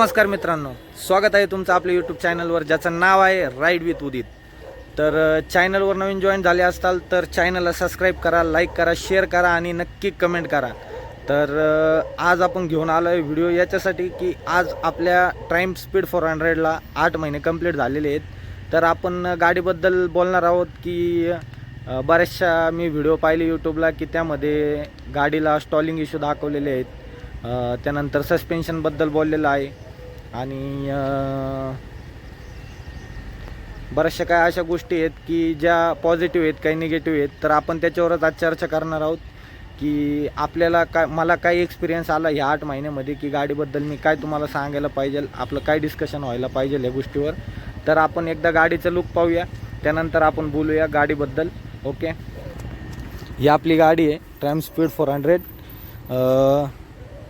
नमस्कार मित्रांनो, स्वागत आहे तुमचं आपल्या यूट्यूब चॅनलवर ज्याचं नाव आहे राईड विथ उदित। तर चॅनलवर नवीन जॉईन झाले असताल तर चॅनलला सबस्क्राईब करा, लाईक करा, शेअर करा आणि नक्की कमेंट करा। तर आज आपण घेऊन आलो आहे व्हिडिओ याच्यासाठी की आज आपल्या ट्राइम्फ स्पीड 400ला 8 महिने कंप्लीट झालेले आहेत। तर आपण गाडीबद्दल बोलणार आहोत की बऱ्याचशा मी व्हिडिओ पाहिले यूट्यूबला की त्यामध्ये गाडीला स्टॉलिंग इश्यू दाखवलेले आहेत, त्यानंतर सस्पेन्शनबद्दल बोललेलं आहे आणि बऱ्याचशा काय अशा गोष्टी आहेत की ज्या पॉझिटिव्ह आहेत, काही निगेटिव्ह आहेत। तर आपण त्याच्यावरच आज चर्चा करणार आहोत की आपल्याला मला काय एक्सपिरियन्स आला ह्या 8 महिन्यामध्ये की गाडीबद्दल मी काय तुम्हाला सांगायला पाहिजे, आपलं काय डिस्कशन व्हायला पाहिजे या गोष्टीवर। तर आपण एकदा गाडीचं लुक पाहूया, त्यानंतर आपण बोलूया गाडीबद्दल। ओके, ही आपली गाडी आहे ट्राइम्फ स्पीड 400।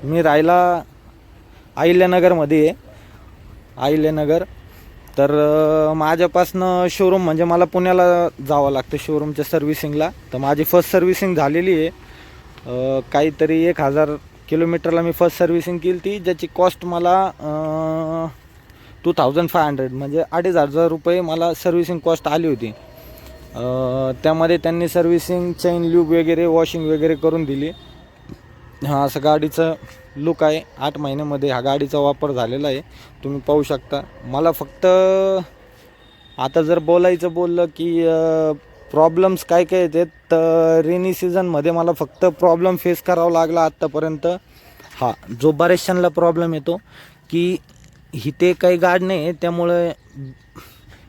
मी राहायला अहिल्यानगरमध्ये आहे, अहिल्यानगर। तर माझ्यापासनं शोरूम म्हणजे मला पुण्याला जावं लागतं शोरूमच्या सर्व्हिसिंगला। तर माझी फर्स्ट सर्व्हिसिंग झालेली आहे, काहीतरी 1000 किलोमीटरला मी फर्स्ट सर्व्हिसिंग केली ती, ज्याची कॉस्ट मला 2500 म्हणजे 2500 रुपये मला सर्व्हिसिंग कॉस्ट आली होती। त्यामध्ये त्यांनी सर्व्हिसिंग, चेन ल्यूब वगैरे, वॉशिंग वगैरे करून दिली। हा असं गाडीचं लुक आहे। 8 महिन्यामध्ये हा गाडीचा वापर झालेला आहे, तुम्ही पाहू शकता। मला फक्त आता जर बोललं की प्रॉब्लेम्स काय काय येतात, तर रेनी सीझनमध्ये मला फक्त प्रॉब्लेम फेस करावा लागला आत्तापर्यंत। हा जो बऱ्याचशांना प्रॉब्लेम येतो की इथे काही गाडी नाही, त्यामुळे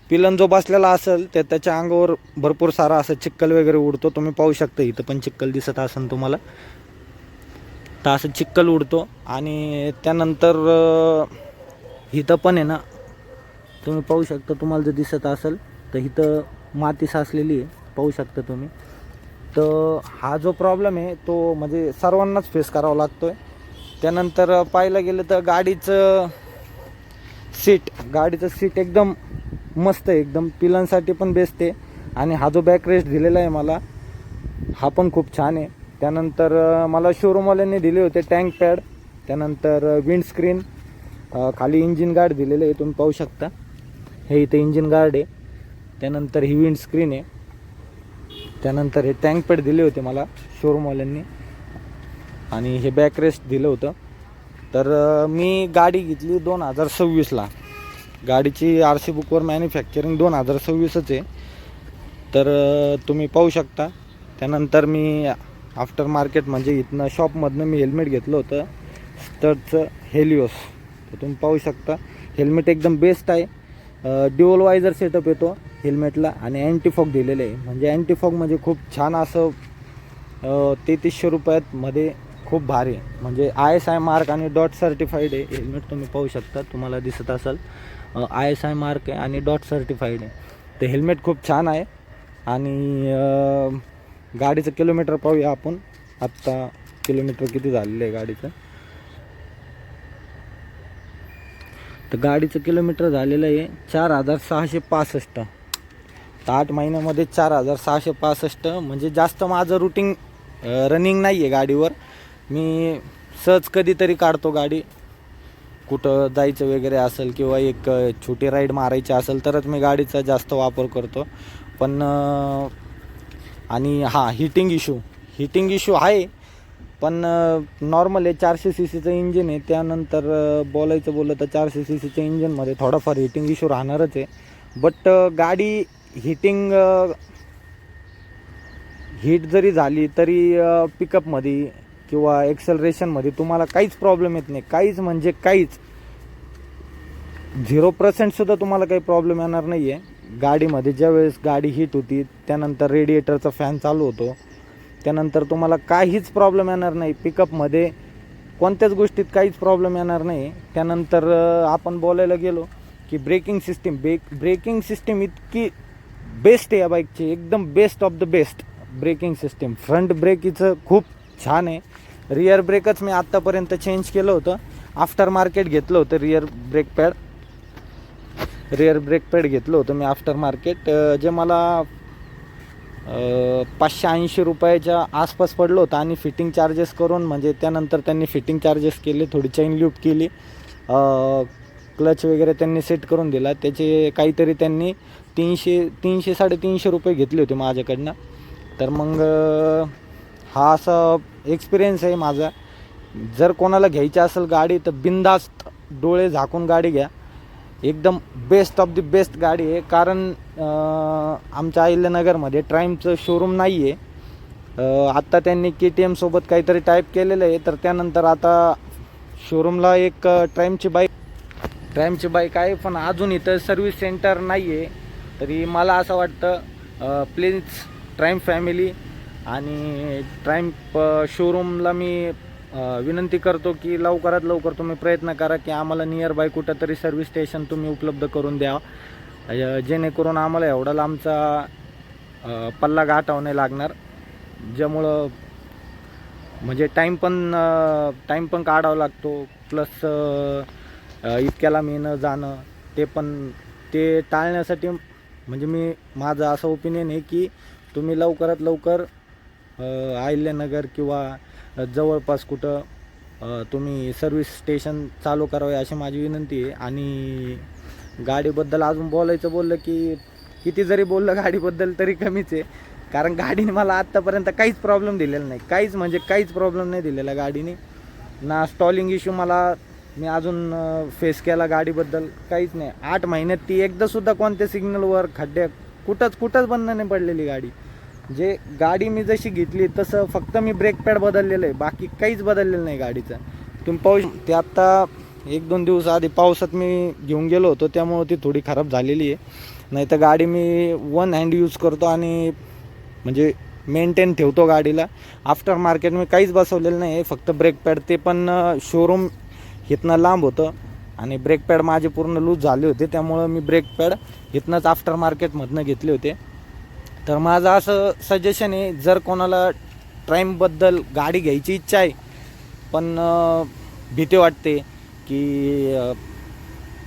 पिलन जो बसलेला असेल त्याच्या अंगावर भरपूर सारा असं चिक्कल वगैरे उडतो। तुम्ही पाहू शकता इथं पण चिक्कल दिसत असेल तुम्हाला, तर असं चिक्कल उडतो। आणि त्यानंतर इथं पण आहे ना, तुम्ही पाहू शकता, तुम्हाला जर दिसत असेल तर इथं माती साचलेली आहे, पाहू शकता तुम्ही। तर हा जो प्रॉब्लेम आहे तो म्हणजे सर्वांनाच फेस करावा लागतो आहे। त्यानंतर पाहायला गेलं तर गाडीचं सीट एकदम मस्त आहे, एकदम पिलांसाठी पण बेस्ट आहे। आणि हा जो बॅक रेस्ट दिलेला आहे मला, हा पण खूप छान आहे। त्यानंतर मला शोरूमवाल्यांनी दिले होते टँक पॅड, त्यानंतर विंडस्क्रीन, खाली इंजिन गार्ड दिलेलं आहे, तुम्ही पाहू शकता। हे इथे इंजिन गार्ड आहे, त्यानंतर ही विंडस्क्रीन आहे, त्यानंतर हे टँक पॅड दिले होते मला शोरूमवाल्यांनी, आणि हे बॅक रेस्ट दिलं होतं। तर मी गाडी घेतली 2026ला, गाडीची RC बुकवर मॅन्युफॅक्चरिंग 2026च आहे। तर तुम्ही पाहू शकता। त्यानंतर मी आफ्टर मार्केट म्हणजे इथनं शॉपमधनं मी हेल्मेट घेतलं होतं स्टडचं हेलिओस, तर तुम्ही पाहू शकता हेल्मेट एकदम बेस्ट आहे। ड्युअल वायझर सेटअप येतो हेल्मेटला आणि अँटीफॉग दिलेलं आहे, म्हणजे अँटीफॉग म्हणजे खूप छान असं 3300 रुपयात मध्ये खूप भारी, म्हणजे ISI मार्क आणि डॉट सर्टिफाईड आहे हेल्मेट। तुम्ही पाहू शकता, तुम्हाला दिसत असेल ISI मार्क आहे आणि डॉट सर्टिफाईड आहे। तर हेल्मेट खूप छान आहे। आणि गाडीचं किलोमीटर पाहूया आपण, आत्ता किलोमीटर किती झालेलं आहे गाडीचं। तर गाडीचं किलोमीटर झालेलं आहे 4665। तर 8 महिन्यामध्ये 4665 म्हणजे जास्त माझं रूटिंग रनिंग नाही आहे गाडीवर। मी सहज कधीतरी काढतो गाडी, कुठं जायचं वगैरे असेल किंवा एक छोटी राईड मारायची असेल तरच मी गाडीचा जास्त वापर करतो। पण आणि हा हिटिंग इश्यू आहे, पण नॉर्मल आहे। 400 CCचं इंजिन आहे, त्यानंतर बोललं तर 400 CCच्या इंजिनमध्ये थोडाफार हिटिंग इश्यू राहणारच आहे। बट गाडी हीट जरी झाली तरी पिकअपमध्ये किंवा एक्सेलरेशनमध्ये तुम्हाला काहीच प्रॉब्लेम येत नाही, काहीच म्हणजे काहीच 0% सुद्धा तुम्हाला काही प्रॉब्लेम येणार नाही आहे गाडीमध्ये। ज्यावेळेस गाडी हीट होती त्यानंतर रेडिएटरचा फॅन चालू होतो, त्यानंतर तुम्हाला काहीच प्रॉब्लेम येणार नाही पिकअपमध्ये, कोणत्याच गोष्टीत काहीच प्रॉब्लेम येणार नाही। त्यानंतर आपण बोलायला गेलो की ब्रेकिंग सिस्टीम इतकी बेस्ट आहे या बाईकची, एकदम best of the best braking system. Front brake हिचं खूप छान आहे, रिअर ब्रेकच मी आत्तापर्यंत चेंज केलं होतं, आफ्टर मार्केट घेतलं होतं रिअर ब्रेक पॅड घेतलं होतं मी आफ्टर मार्केट, जे मला 580 रुपयाच्या आसपास पडलं होतं। आणि फिटिंग चार्जेस करून, म्हणजे त्यानंतर त्यांनी फिटिंग चार्जेस केले, थोडी चेन ल्यूब केली, क्लच वगैरे त्यांनी सेट करून दिला. त्याचे काहीतरी त्यांनी 300-350 रुपये घेतले होते माझ्याकडनं. तर मग हा असा एक्सपिरियन्स आहे माझा. जर कोणाला घ्यायची असेल गाडी तर बिनधास्त डोळे झाकून गाडी घ्या. एकदम बेस्ट ऑफ द बेस्ट गाडी आहे. कारण आमच्या अहिल्यानगरमध्ये ट्राईमचं शोरूम नाही आहे. आत्ता त्यांनी KTM सोबत काहीतरी टाईप केलेलं आहे. तर त्यानंतर आता शोरूमला एक ट्राईमची बाईक आहे, पण अजून इथं सर्व्हिस सेंटर नाही आहे. तरी मला असं वाटतं प्लीज ट्राईम फॅमिली आणि ट्राईम शोरूमला मी विनंती करतो की लवकरात लवकर तुम्ही प्रयत्न करा की आम्हाला नियर बाय कुठंतरी सर्व्हिस स्टेशन तुम्ही उपलब्ध करून द्या, जेणेकरून आम्हाला एवढा लांबचा पल्ला गाठावा नाही लागणार. ज्यामुळं म्हणजे टाईम पण काढावा लागतो. प्लस इतक्याला मी न जाणं ते टाळण्यासाठी म्हणजे माझं असं ओपिनियन आहे की तुम्ही लवकरात लवकर अहिल्यानगर किंवा जवळपास कुठं तुम्ही सर्व्हिस स्टेशन चालू करावे अशी माझी विनंती आहे. आणि गाडीबद्दल अजून बोललं की किती जरी बोललं गाडीबद्दल तरी कमीच आहे. कारण गाडीने मला आत्तापर्यंत काहीच प्रॉब्लेम दिलेला नाही. काहीच प्रॉब्लेम नाही दिलेला गाडीने. ना स्टॉलिंग इश्यू मी अजून फेस केला गाडीबद्दल, काहीच नाही. 8 महिन्यात ती एकदासुद्धा कोणत्या सिग्नलवर खड्ड्या कुठंच बंद नाही पडलेली गाडी. जे गाडी मी जशी घेतली तसं फक्त मी ब्रेक पॅड बदललेलं आहे, बाकी काहीच बदललेलं नाही गाडीचं. तुम्ही पाहू ते आत्ता 1-2 दिवस आधी पावसात मी घेऊन गेलो होतो, त्यामुळे ती थोडी खराब झालेली आहे. नाही तर गाडी मी 1 हँड यूज करतो आणि म्हणजे मेंटेन ठेवतो गाडीला. आफ्टर मार्केट मी काहीच बसवलेलं नाही आहे, फक्त ब्रेक पॅड. ते पण शोरूम इथनं लांब होतं आणि ब्रेक पॅड माझे पूर्ण लूज झाले होते, त्यामुळं मी ब्रेक पॅड इथनंच आफ्टर मार्केटमधनं घेतले होते. तर माझं असं सजेशन आहे, जर कोणाला ट्राईमबद्दल गाडी घ्यायची इच्छा आहे पण भीती वाटते की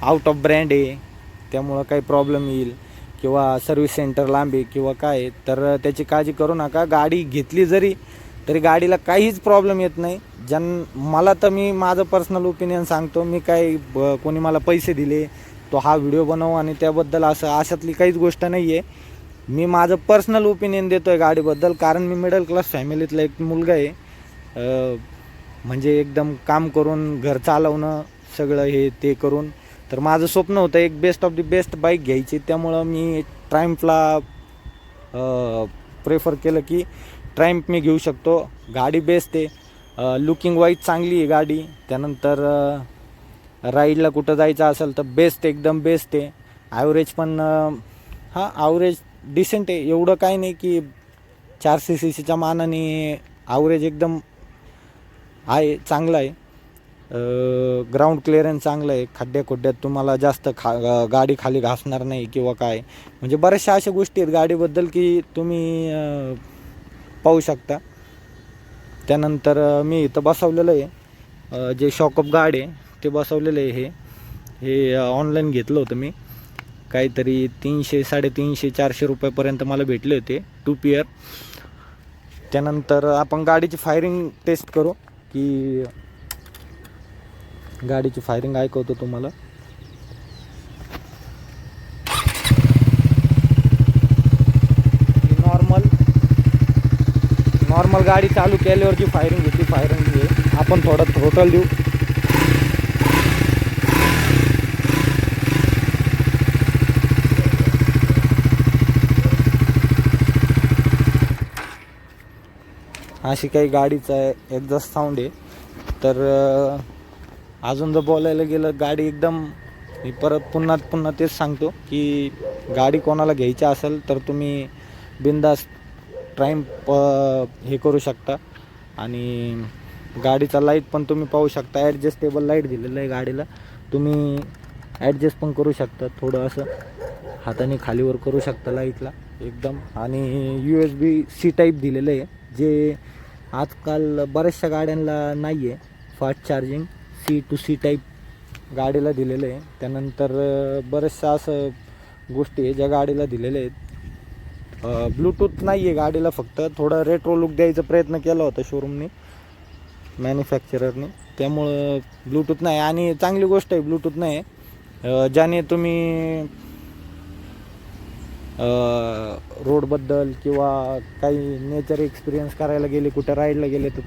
आउट ऑफ ब्रँड आहे त्यामुळं काही प्रॉब्लेम येईल किंवा सर्व्हिस सेंटर लांब आहे किंवा काय, तर त्याची काळजी करू नका. गाडी घेतली तरी गाडीला काहीच प्रॉब्लेम येत नाही. मला तर मी माझं पर्सनल ओपिनियन सांगतो. मी काय कोणी मला पैसे दिले तो हा व्हिडिओ बनव आणि त्याबद्दल अशातली काहीच गोष्ट नाही आहे. मी माझं पर्सनल ओपिनियन देतो आहे गाडीबद्दल. कारण मी मिडल क्लास फॅमिलीतला एक मुलगा आहे. म्हणजे एकदम काम करून घर चालवणं सगळं हे ते करून. तर माझं स्वप्न होतं एक best of the best bike घ्यायची. त्यामुळं मी ट्रायम्फला प्रेफर केलं की ट्रायम्फ मी घेऊ शकतो. गाडी बेस्ट आहे, लुकिंग वाईज चांगली आहे गाडी. त्यानंतर राईडला कुठं जायचं असेल तर एकदम बेस्ट आहे. ॲव्हरेज पण ॲव्हरेज डिसेंट आहे. एवढं काही नाही की 400 cc मानाने ॲव्हरेज एकदम आहे, चांगलं आहे. ग्राउंड क्लिअरन्स चांगलं आहे. खड्ड्यात तुम्हाला जास्त गाडी खाली घासणार नाही किंवा काय. म्हणजे बऱ्याचशा अशा गोष्टी आहेत गाडीबद्दल की तुम्ही पाहू शकता. त्यानंतर मी इथं बसवलेलं आहे जे शॉकअप गार्ड आहे ते बसवलेलं आहे. हे ऑनलाईन घेतलं होतं मी. काहीतरी 300, 350, 400 रुपयापर्यंत मला भेटले होते 2 पेअर. त्यानंतर आपण गाडीची फायरिंग टेस्ट करू की गाडीची फायरिंग ऐकवतो तुम्हाला. नॉर्मल गाडी चालू केल्यावरची फायरिंग घेतली. फायरिंग आपण थोडं थ्रोटल देऊ. अशी काही गाडीचा एक्झॉस्ट साऊंड आहे. तर अजून जर बोलायला गेलं गाडी एकदम, मी परत पुन्हा तेच सांगतो की गाडी कोणाला घ्यायची असेल तर तुम्ही बिनधास्त ट्रायम्फ हे करू शकता. आणि गाडीचा लाईट पण तुम्ही पाहू शकता, ॲडजस्टेबल लाईट दिलेलं आहे गाडीला. तुम्ही ॲडजस्ट पण करू शकता, थोडं असं हाताने खालीवर करू शकता लाईटला एकदम. आणि USB-C टाईप दिलेलं आहे जे आजकाल बऱ्याचशा गाड्यांना नाही आहे. Fast charging C to C type गाडीला दिलेलं आहे. त्यानंतर बऱ्याचशा असं गोष्टी आहे ज्या गाडीला दिलेल्या आहेत. ब्लूटूथ नाही आहे गाडीला, फक्त थोडं रेट्रो लुक द्यायचा प्रयत्न केला होता शोरूमने. मॅन्युफॅक्चररने, त्यामुळं ब्लूटूथ नाही. आणि चांगली गोष्ट आहे ब्लूटूथ नाही, ज्याने तुम्ही रोडबद्दल किंवा काही नेचर एक्सपिरियन्स करायला गेले, कुठं राईडला गेले तर